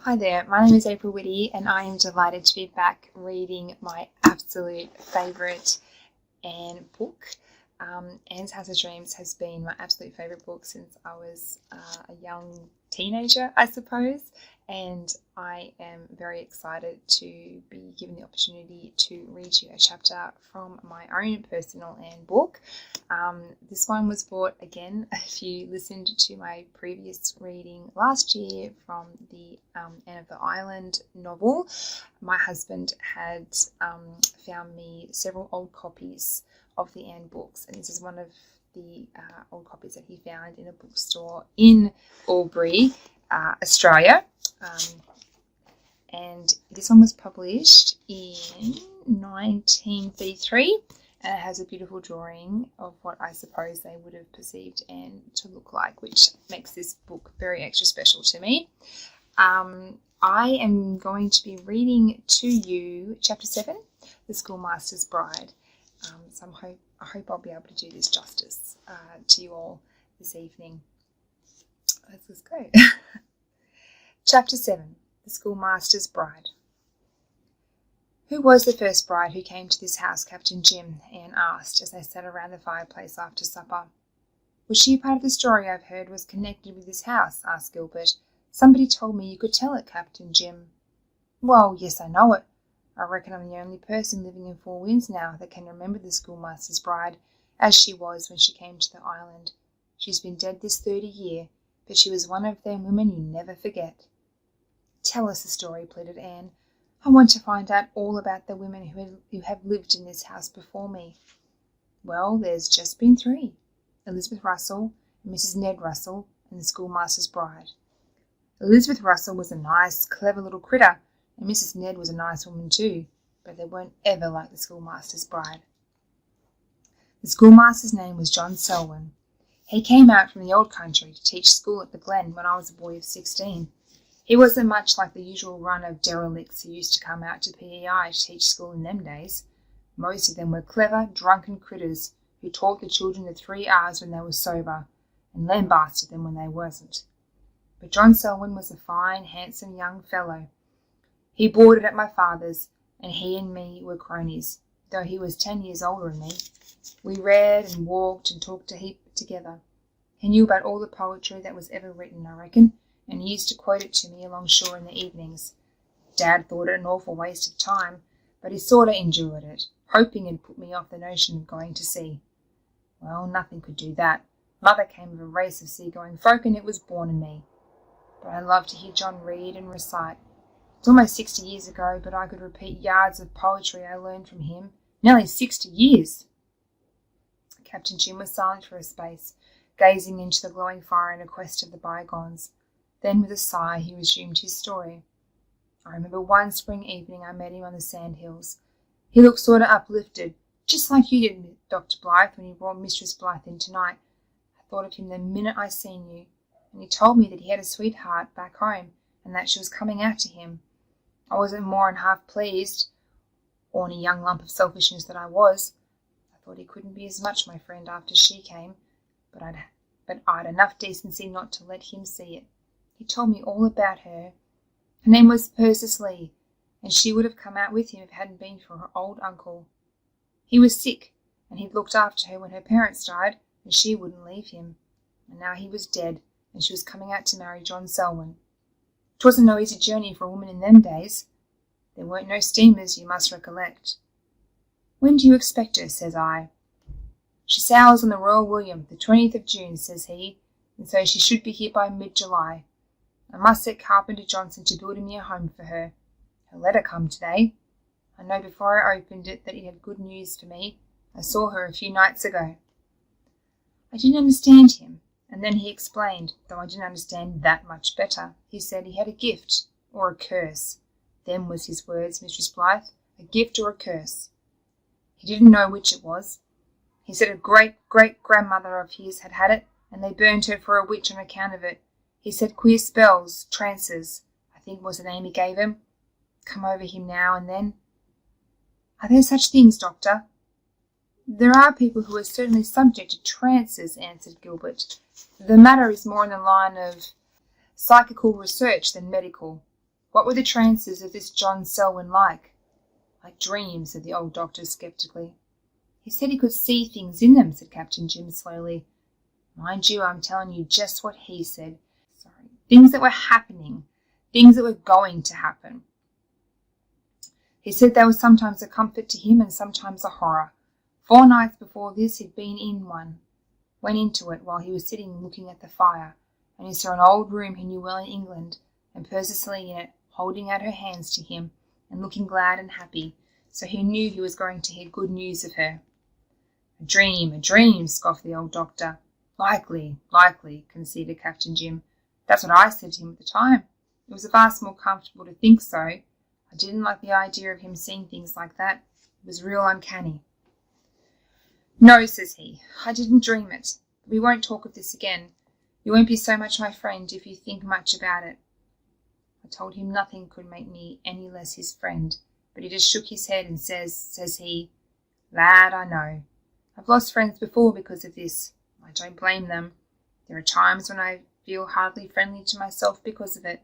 Hi there, my name is April Whitty and I am delighted to be back reading my absolute favourite Anne book. Anne's House of Dreams has been my absolute favourite book since I was a young teenager, I suppose, and I am very excited to be given the opportunity to read you a chapter from my own personal Anne book. This one was bought again if you listened to my previous reading last year from the Anne of the Island novel. My husband had found me several old copies of the Anne books, and this is one of the old copies that he found in a bookstore in Albury, Australia. And this one was published in 1933, and it has a beautiful drawing of what I suppose they would have perceived Anne to look like, which makes this book very extra special to me. I am going to be reading to you Chapter 7, The Schoolmaster's Bride. So I hope I'll be able to do this justice to you all this evening. Let's go. Chapter 7, The Schoolmaster's Bride. Who was the first bride who came to this house, Captain Jim? Anne asked as they sat around the fireplace after supper. Was she a part of the story I've heard was connected with this house? Asked Gilbert. Somebody told me you could tell it, Captain Jim. Well, yes, I know it. I reckon I'm the only person living in Four Winds now that can remember the Schoolmaster's bride as she was when she came to the island. She's been dead this 30 year, but she was one of them women you never forget. Tell us the story, pleaded Anne. I want to find out all about the women who have lived in this house before me. Well, there's just been 3. Elizabeth Russell, and Mrs. Ned Russell, and the Schoolmaster's bride. Elizabeth Russell was a nice, clever little critter, and Mrs. Ned was a nice woman too, but they weren't ever like the Schoolmaster's bride. The Schoolmaster's name was John Selwyn. He came out from the old country to teach school at the Glen when I was a boy of 16. He wasn't much like the usual run of derelicts who used to come out to PEI to teach school in them days. Most of them were clever, drunken critters who taught the children the 3 R's when they were sober, and lambasted them when they wasn't. But John Selwyn was a fine, handsome young fellow. He boarded at my father's, and he and me were cronies, though he was 10 years older than me. We read and walked and talked a heap together. He knew about all the poetry that was ever written, I reckon, and he used to quote it to me along shore in the evenings. Dad thought it an awful waste of time, but he sort of endured it, hoping it'd put me off the notion of going to sea. Well, nothing could do that. Mother came of a race of sea-going folk, and it was born in me. But I loved to hear John read and recite. It's almost 60 years ago, but I could repeat yards of poetry I learned from him. Nearly 60 years. Captain Jim was silent for a space, gazing into the glowing fire in a quest of the bygones. Then, with a sigh, he resumed his story. I remember one spring evening I met him on the sandhills. He looked sort of uplifted, just like you did, Dr. Blythe, when you brought Mistress Blythe in tonight. I thought of him the minute I seen you, and he told me that he had a sweetheart back home, and that she was coming after him. I wasn't more than half pleased, orny young lump of selfishness that I was. I thought he couldn't be as much my friend after she came, but I'd enough decency not to let him see it. He told me all about her. Her name was Persis Lee, and she would have come out with him if it hadn't been for her old uncle. He was sick, and he'd looked after her when her parents died, and she wouldn't leave him. And now he was dead, and she was coming out to marry John Selwyn. 'Twasn't no easy journey for a woman in them days. There weren't no steamers, you must recollect. When do you expect her, says I. She sails on the Royal William, the 20th of June, says he, and so she should be here by mid-July. I must set Carpenter Johnson to build me a home for her. Her letter come today. I know before I opened it that it had good news for me. I saw her a few nights ago. I didn't understand him. And then he explained, though I didn't understand that much better. He said he had a gift, or a curse. Them was his words, Mistress Blythe, a gift or a curse. He didn't know which it was. He said a great-great-grandmother of his had had it, and they burned her for a witch on account of it. He said queer spells, trances, I think was the name he gave him, come over him now and then. Are there such things, Doctor? There are people who are certainly subject to trances, answered Gilbert. The matter is more in the line of psychical research than medical. What were the trances of this John Selwyn like? Like dreams, said the old doctor sceptically. He said he could see things in them, said Captain Jim slowly. Mind you, I'm telling you just what he said. Sorry. Things that were happening, things that were going to happen. He said they were sometimes a comfort to him and sometimes a horror. 4 nights before this he'd been in one. Went into it while he was sitting looking at the fire, and he saw an old room he knew well in England, and Percy Lee in it, holding out her hands to him and looking glad and happy, so he knew he was going to hear good news of her. A dream, scoffed the old doctor. Likely, conceded Captain Jim. That's what I said to him at the time. It was vast more comfortable to think so. I didn't like the idea of him seeing things like that. It was real uncanny. No, says he, I didn't dream it. We won't talk of this again. You won't be so much my friend if you think much about it. I told him nothing could make me any less his friend, but he just shook his head and says he, Lad, I know. I've lost friends before because of this. I don't blame them. There are times when I feel hardly friendly to myself because of it.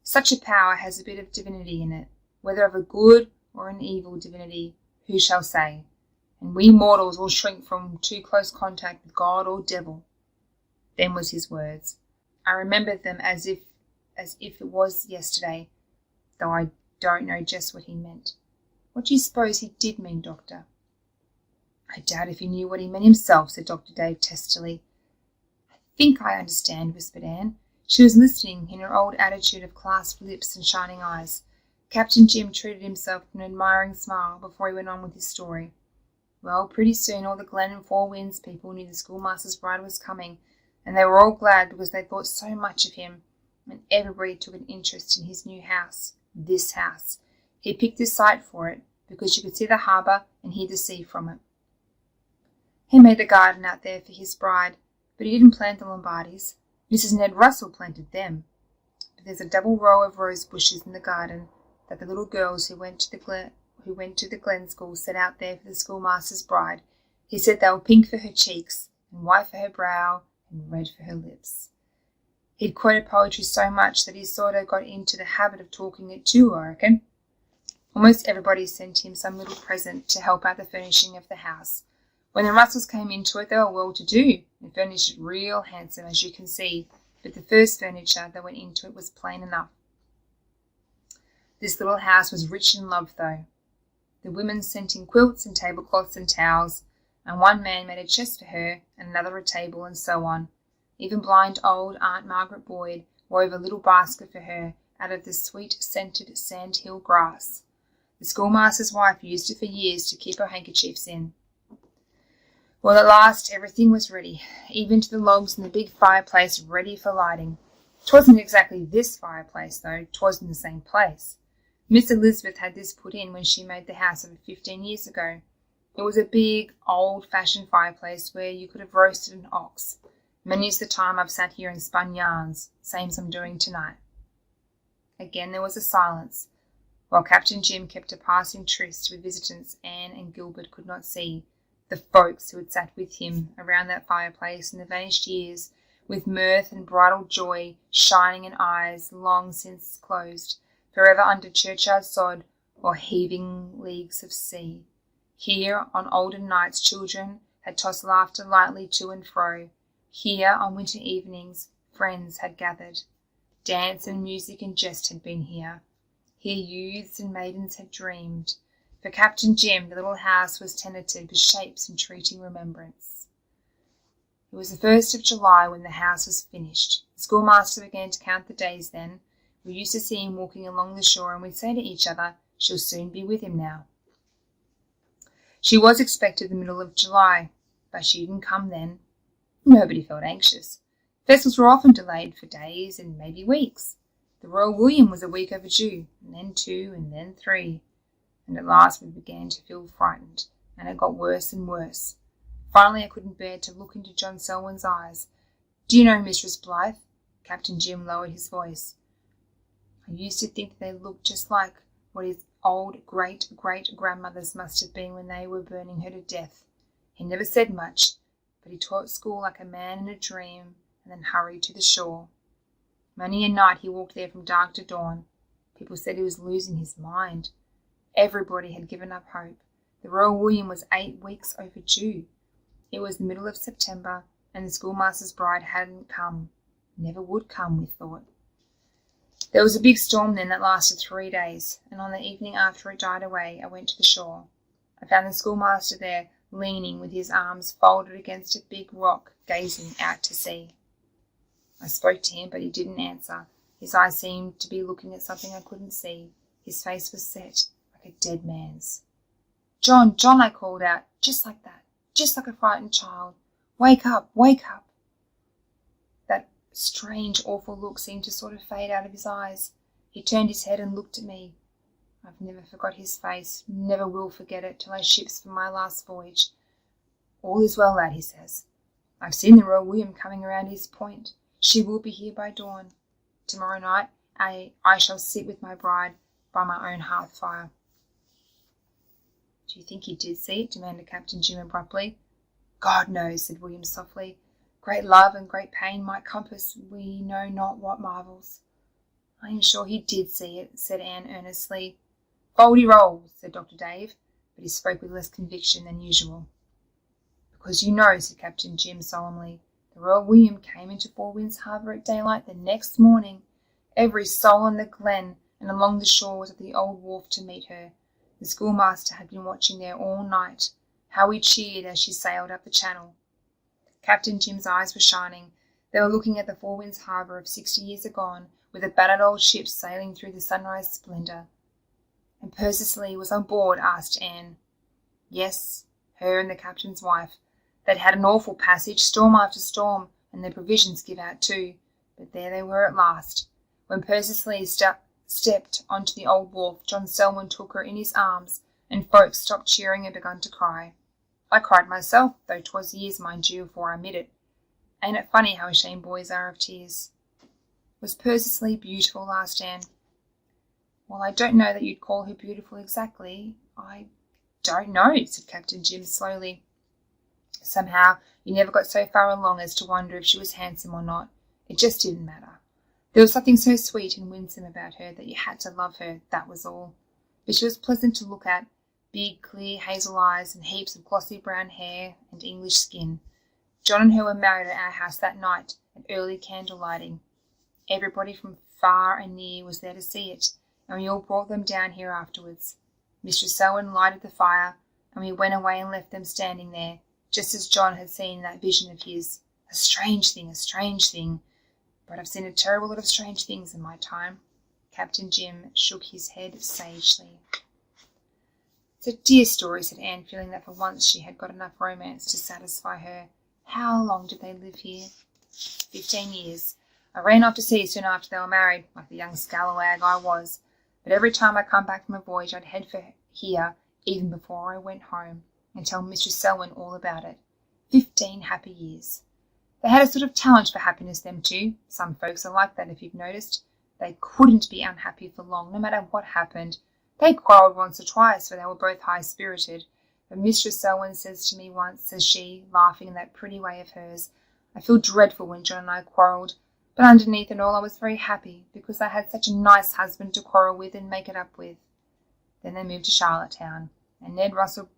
Such a power has a bit of divinity in it, whether of a good or an evil divinity, who shall say? And we mortals all shrink from too close contact with God or devil. Them was his words. I remembered them as if it was yesterday, though I don't know just what he meant. What do you suppose he did mean, Doctor? I doubt if he knew what he meant himself, said Dr. Dave testily. I think I understand, whispered Anne. She was listening in her old attitude of clasped lips and shining eyes. Captain Jim treated himself with an admiring smile before he went on with his story. Well, pretty soon all the Glen and Four Winds people knew the schoolmaster's bride was coming, and they were all glad because they thought so much of him, and everybody took an interest in his new house, this house. He picked this site for it because you could see the harbour and hear the sea from it. He made the garden out there for his bride, but he didn't plant the Lombardis. Mrs. Ned Russell planted them. But there's a double row of rose bushes in the garden that the little girls who went to the Glen school set out there for the schoolmaster's bride. He said they were pink for her cheeks, and white for her brow, and red for her lips. He'd quoted poetry so much that he sort of got into the habit of talking it too, I reckon. Almost everybody sent him some little present to help out the furnishing of the house. When the Russells came into it, they were well-to-do, and furnished it real handsome, as you can see, but the first furniture that went into it was plain enough. This little house was rich in love, though. The women sent in quilts and tablecloths and towels, and one man made a chest for her, and another a table, and so on. Even blind old Aunt Margaret Boyd wove a little basket for her out of the sweet-scented sandhill grass. The schoolmaster's wife used it for years to keep her handkerchiefs in. Well, at last everything was ready, even to the logs in the big fireplace ready for lighting. 'Twasn't exactly this fireplace, though. 'Twas in the same place. Miss Elizabeth had this put in when she made the house over 15 years ago. It was a big, old-fashioned fireplace where you could have roasted an ox. Many's the time I've sat here and spun yarns, same's I'm doing tonight. Again there was a silence, while Captain Jim kept a passing tryst with visitants Anne and Gilbert could not see, the folks who had sat with him around that fireplace in the vanished years, with mirth and bridal joy shining in eyes long since closed, forever under churchyard sod or heaving leagues of sea. Here on olden nights children had tossed laughter lightly to and fro. Here on winter evenings friends had gathered. Dance and music and jest had been here. Here youths and maidens had dreamed. For Captain Jim, the little house was tenanted with shapes entreating remembrance. It was the 1st of July when the house was finished. The schoolmaster began to count the days then. We used to see him walking along the shore, and we'd say to each other, she'll soon be with him now. She was expected the middle of July, but she didn't come then. Nobody felt anxious. Vessels were often delayed for days and maybe weeks. The Royal William was a week overdue, and then 2, and then 3. And at last we began to feel frightened, and it got worse and worse. Finally I couldn't bear to look into John Selwyn's eyes. Do you know, Mistress Blythe? Captain Jim lowered his voice. I used to think they looked just like what his old great-great-grandmothers must have been when they were burning her to death. He never said much, but he taught school like a man in a dream, and then hurried to the shore. Many a night he walked there from dark to dawn. People said he was losing his mind. Everybody had given up hope. The Royal William was 8 weeks overdue. It was the middle of September, and the schoolmaster's bride hadn't come. Never would come, we thought. There was a big storm then that lasted 3 days, and on the evening after it died away, I went to the shore. I found the schoolmaster there, leaning with his arms folded against a big rock, gazing out to sea. I spoke to him, but he didn't answer. His eyes seemed to be looking at something I couldn't see. His face was set, like a dead man's. "John, John," I called out, just like that, just like a frightened child. "Wake up, wake up." That strange, awful look seemed to sort of fade out of his eyes. He turned his head and looked at me. I've never forgot his face, never will forget it till I ships for my last voyage. "All is well, lad," he says. "I've seen the Royal William coming around East Point. She will be here by dawn. Tomorrow night I shall sit with my bride by my own hearth fire." "Do you think he did see it?" demanded Captain Jim abruptly. "God knows," said William softly. "Great love and great pain might compass we know not what marvels." "I am sure he did see it," said Anne earnestly. "Foldy roll," said Dr. Dave, but he spoke with less conviction than usual. "Because you know," said Captain Jim solemnly, "the Royal William came into Four Winds Harbour at daylight the next morning. Every soul in the glen and along the shore was at the old wharf to meet her. The schoolmaster had been watching there all night. How we cheered as she sailed up the channel." Captain Jim's eyes were shining. They were looking at the Four Winds Harbour of 60 years agone, with the battered old ships sailing through the sunrise splendour. "And Persis was on board?" asked Anne. "Yes, her and the captain's wife. They'd had an awful passage, storm after storm, and their provisions give out too. But there they were at last. When Persis stepped onto the old wharf, John Selwyn took her in his arms, and folks stopped cheering and begun to cry. I cried myself, though 'twas years, mind you, afore I admit it. Ain't it funny how ashamed boys are of tears?" "Was Persis beautiful?" asked Anne. "Well, I don't know that you'd call her beautiful exactly. I don't know," said Captain Jim slowly. "Somehow you never got so far along as to wonder if she was handsome or not. It just didn't matter. There was something so sweet and winsome about her that you had to love her, that was all. But she was pleasant to look at, big, clear hazel eyes and heaps of glossy brown hair and English skin. John and her were married at our house that night at early candle lighting. Everybody from far and near was there to see it, and we all brought them down here afterwards. Mr. Selwyn lighted the fire, and we went away and left them standing there, just as John had seen in that vision of his. A strange thing. But I've seen a terrible lot of strange things in my time." Captain Jim shook his head sagely. "It's a dear story," said Anne, feeling that for once she had got enough romance to satisfy her. "How long did they live here?" 15 years. I ran off to sea soon after they were married, like the young scalawag I was. But every time I come back from a voyage, I'd head for here, even before I went home, and tell Mr. Selwyn all about it. 15 happy years. They had a sort of talent for happiness, them two. Some folks are like that, if you've noticed. They couldn't be unhappy for long, no matter what happened. They quarrelled once or twice, for they were both high-spirited. But Mistress Selwyn says to me once, says she, laughing in that pretty way of hers, "I feel dreadful when John and I quarrelled, but underneath it all I was very happy, because I had such a nice husband to quarrel with and make it up with." Then they moved to Charlottetown, and Ned Russell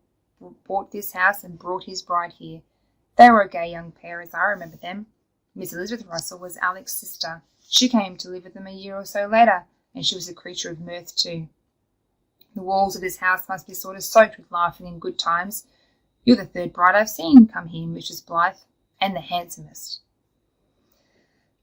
bought this house and brought his bride here. They were a gay young pair, as I remember them. Miss Elizabeth Russell was Alec's sister. She came to live with them a year or so later, and she was a creature of mirth too. The walls of this house must be sort of soaked with laughing and good times. You're the third bride I've seen come here, Mrs. Blythe, and the handsomest.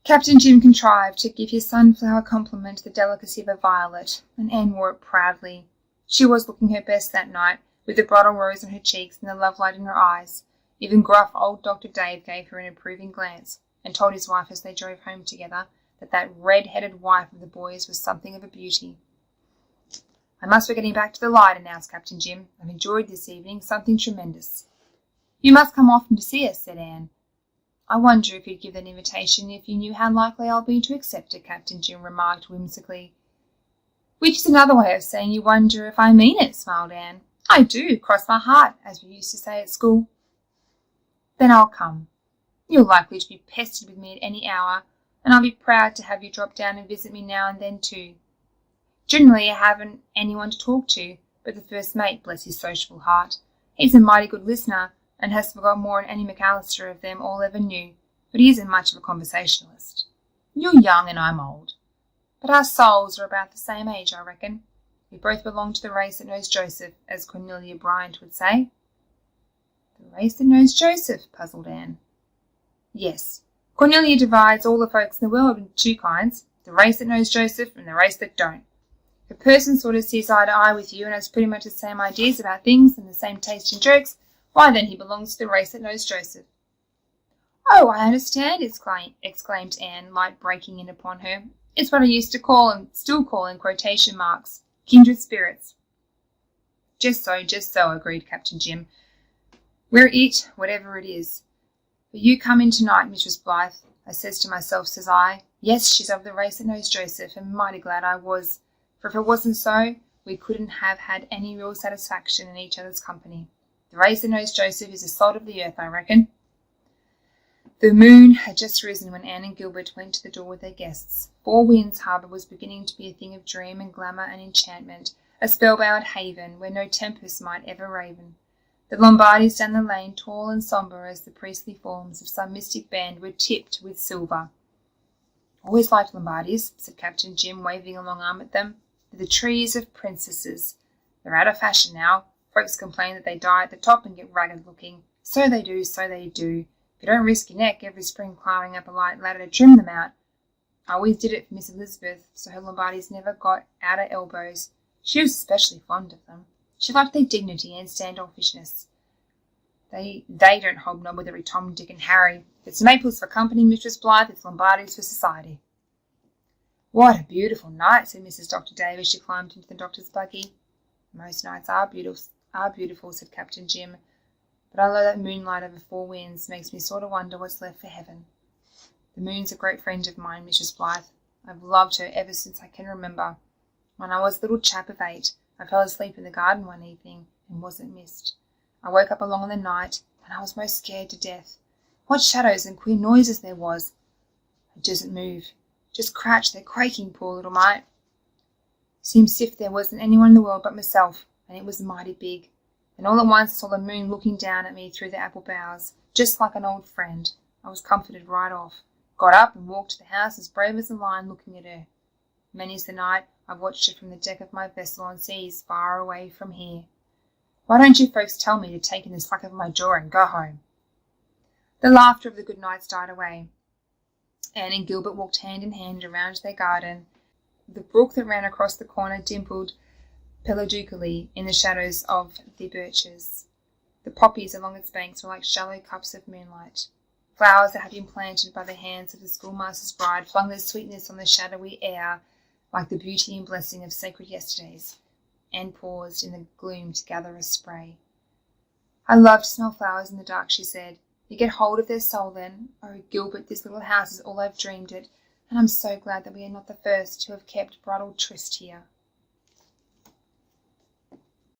Captain Jim contrived to give his sunflower compliment the delicacy of a violet, and Anne wore it proudly. She was looking her best that night, with the bridal rose on her cheeks and the lovelight in her eyes. Even gruff old Dr. Dave gave her an approving glance, and told his wife as they drove home together that red-headed wife of the boys was something of a beauty. "I must be getting back to the light," announced Captain Jim. "I've enjoyed this evening, something tremendous." "You must come often to see us," said Anne. "I wonder if you'd give that invitation if you knew how likely I'll be to accept it," Captain Jim remarked whimsically. "Which is another way of saying you wonder if I mean it," smiled Anne. "I do, cross my heart, as we used to say at school." "Then I'll come. You're likely to be pestered with me at any hour, and I'll be proud to have you drop down and visit me now and then too. Generally I haven't anyone to talk to, but the first mate, bless his sociable heart. He's a mighty good listener, and has forgot more than any McAllister of them all ever knew, but he isn't much of a conversationalist. You're young and I'm old, but our souls are about the same age, I reckon. We both belong to the race that knows Joseph, as Cornelia Bryant would say. The race that knows Joseph, puzzled Anne. Yes, Cornelia divides all the folks in the world into two kinds, the race that knows Joseph and the race that don't. If a person sort of sees eye to eye with you and has pretty much the same ideas about things and the same taste in jokes, why then he belongs to the race that knows Joseph. Oh, I understand, exclaimed Anne, light breaking in upon her. It's what I used to call and still call in quotation marks, kindred spirits. Just so, agreed Captain Jim. We're it, whatever it is. But you come in tonight, Mistress Blythe. I says to myself, says I, yes, she's of the race that knows Joseph, and mighty glad I was, for if it wasn't so, we couldn't have had any real satisfaction in each other's company. The race that knows Joseph is the salt of the earth, I reckon. The moon had just risen when Anne and Gilbert went to the door with their guests. Four Winds Harbour was beginning to be a thing of dream and glamour and enchantment, a spellbound haven where no tempest might ever raven. The Lombardis down the lane, tall and sombre as the priestly forms of some mystic band, were tipped with silver. Always liked Lombardis, said Captain Jim, waving a long arm at them. They're the trees of princesses. They're out of fashion now. Folks complain that they die at the top and get ragged looking. So they do. If you don't risk your neck every spring climbing up a light ladder to trim them out. I always did it for Miss Elizabeth, so her Lombardis never got out at elbows. She was especially fond of them. She liked their dignity and standoffishness. They don't hobnob with every Tom, Dick and Harry. If it's Maples for company, Mistress Blythe, it's Lombardis for society. What a beautiful night, said Mrs. Dr. Davis. She climbed into the doctor's buggy. Most nights are beautiful, said Captain Jim. But I know that moonlight over Four Winds makes me sort of wonder what's left for heaven. The moon's a great friend of mine, Mrs. Blythe. I've loved her ever since I can remember. When I was a little chap of 8, I fell asleep in the garden one evening and wasn't missed. I woke up along in the night, and I was most scared to death. What shadows and queer noises there was. I doesn't move, just crouched there quaking, poor little mite. Seems if there wasn't anyone in the world but myself, and it was mighty big. And all at once I saw the moon looking down at me through the apple boughs, just like an old friend. I was comforted right off. Got up and walked to the house as brave as a lion, looking at her. Many's the night I've watched her from the deck of my vessel on seas far away from here. Why don't you folks tell me to take in the slack of my jaw and go home? The laughter of the good nights died away. Anne and Gilbert walked hand in hand around their garden. The brook that ran across the corner dimpled pellucidally in the shadows of the birches. The poppies along its banks were like shallow cups of moonlight. Flowers that had been planted by the hands of the schoolmaster's bride flung their sweetness on the shadowy air like the beauty and blessing of sacred yesterdays. Anne paused in the gloom to gather a spray. I love to smell flowers in the dark, she said. You get hold of their soul then. Oh, Gilbert, this little house is all I've dreamed it, and I'm so glad that we are not the first who have kept bridal tryst here.